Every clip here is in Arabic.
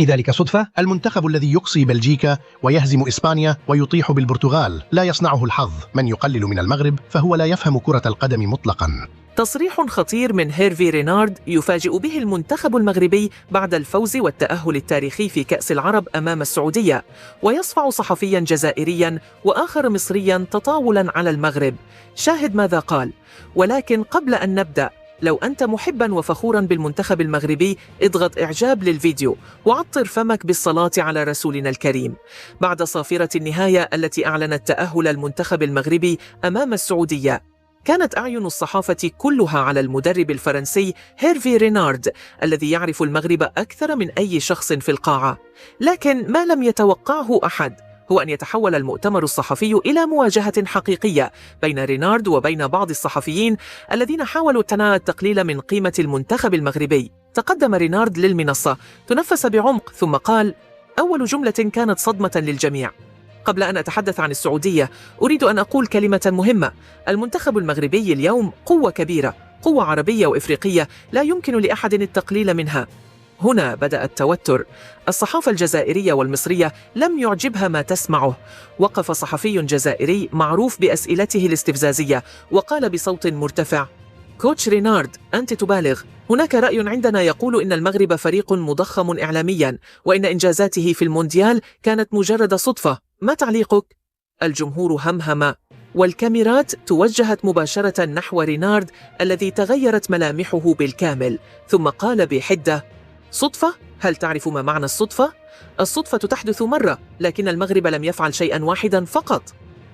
ذلك صدفة؟ المنتخب الذي يقصي بلجيكا ويهزم إسبانيا ويطيح بالبرتغال لا يصنعه الحظ. من يقلل من المغرب فهو لا يفهم كرة القدم مطلقا. تصريح خطير من هيرفي رينارد يفاجئ به المنتخب المغربي بعد الفوز والتأهل التاريخي في كأس العرب أمام السعودية، ويصفع صحفيا جزائريا وآخر مصريا تطاولا على المغرب. شاهد ماذا قال: ولكن قبل أن نبدأ، لو أنت محبا وفخورا بالمنتخب المغربي اضغط إعجاب للفيديو وعطر فمك بالصلاة على رسولنا الكريم. بعد صافرة النهاية التي أعلنت تأهل المنتخب المغربي أمام السعودية، كانت أعين الصحافة كلها على المدرب الفرنسي هيرفي رينارد الذي يعرف المغرب أكثر من أي شخص في القاعة. لكن ما لم يتوقعه أحد هو أن يتحول المؤتمر الصحفي إلى مواجهة حقيقية بين رينارد وبين بعض الصحفيين الذين حاولوا التقليل من قيمة المنتخب المغربي. تقدم رينارد للمنصة، تنفس بعمق ثم قال: أول جملة كانت صدمة للجميع. قبل أن أتحدث عن السعودية أريد أن أقول كلمة مهمة. المنتخب المغربي اليوم قوة كبيرة، قوة عربية وإفريقية لا يمكن لأحد التقليل منها. هنا بدأ التوتر. الصحافة الجزائرية والمصرية لم يعجبها ما تسمعه. وقف صحفي جزائري معروف بأسئلته الاستفزازية وقال بصوت مرتفع: كوتش رينارد، أنت تبالغ. هناك رأي عندنا يقول إن المغرب فريق مضخم إعلاميا وإن إنجازاته في المونديال كانت مجرد صدفة. ما تعليقك؟ الجمهور همهم والكاميرات توجهت مباشرة نحو رينارد الذي تغيرت ملامحه بالكامل، ثم قال بحدة: صدفة؟ هل تعرف ما معنى الصدفة؟ الصدفة تحدث مرة، لكن المغرب لم يفعل شيئا واحدا فقط.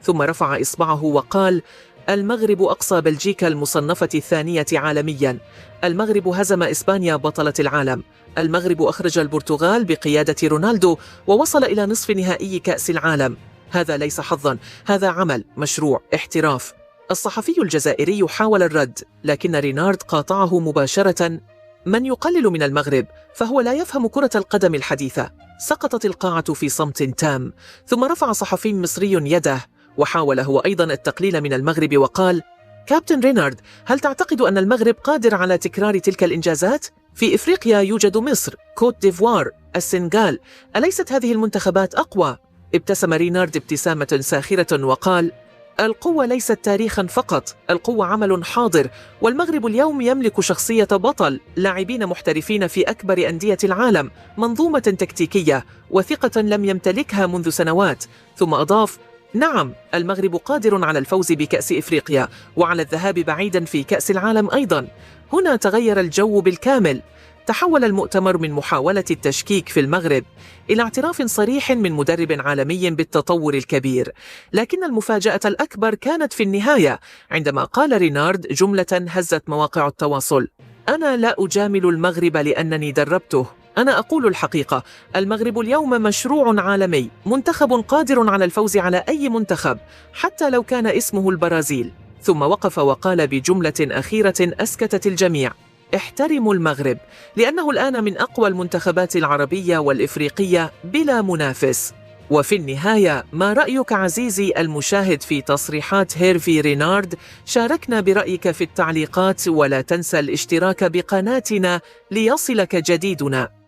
ثم رفع إصبعه وقال: المغرب أقصى بلجيكا المصنفة الثانية عالميا. المغرب هزم إسبانيا بطلة العالم. المغرب أخرج البرتغال بقيادة رونالدو ووصل إلى نصف نهائي كأس العالم. هذا ليس حظا، هذا عمل، مشروع، احتراف. الصحفي الجزائري حاول الرد، لكن رينارد قاطعه مباشرة: من يقلل من المغرب فهو لا يفهم كرة القدم الحديثة. سقطت القاعة في صمت تام، ثم رفع صحفي مصري يده وحاول هو أيضا التقليل من المغرب وقال: كابتن رينارد، هل تعتقد أن المغرب قادر على تكرار تلك الإنجازات؟ في إفريقيا يوجد مصر، كوت ديفوار، السنغال، أليست هذه المنتخبات أقوى؟ ابتسم رينارد ابتسامة ساخرة وقال: القوة ليست تاريخا فقط، القوة عمل حاضر، والمغرب اليوم يملك شخصية بطل، لاعبين محترفين في أكبر أندية العالم، منظومة تكتيكية، وثقة لم يمتلكها منذ سنوات. ثم أضاف: نعم، المغرب قادر على الفوز بكأس إفريقيا وعلى الذهاب بعيدا في كأس العالم أيضا. هنا تغير الجو بالكامل. تحول المؤتمر من محاولة التشكيك في المغرب إلى اعتراف صريح من مدرب عالمي بالتطور الكبير. لكن المفاجأة الأكبر كانت في النهاية عندما قال رينارد جملة هزت مواقع التواصل: أنا لا أجامل المغرب لأنني دربته، أنا أقول الحقيقة. المغرب اليوم مشروع عالمي، منتخب قادر على الفوز على أي منتخب حتى لو كان اسمه البرازيل. ثم وقف وقال بجملة أخيرة أسكتت الجميع: احترموا المغرب، لأنه الآن من أقوى المنتخبات العربية والإفريقية بلا منافس. وفي النهاية، ما رأيك عزيزي المشاهد في تصريحات هيرفي رينارد؟ شاركنا برأيك في التعليقات، ولا تنسى الاشتراك بقناتنا ليصلك جديدنا.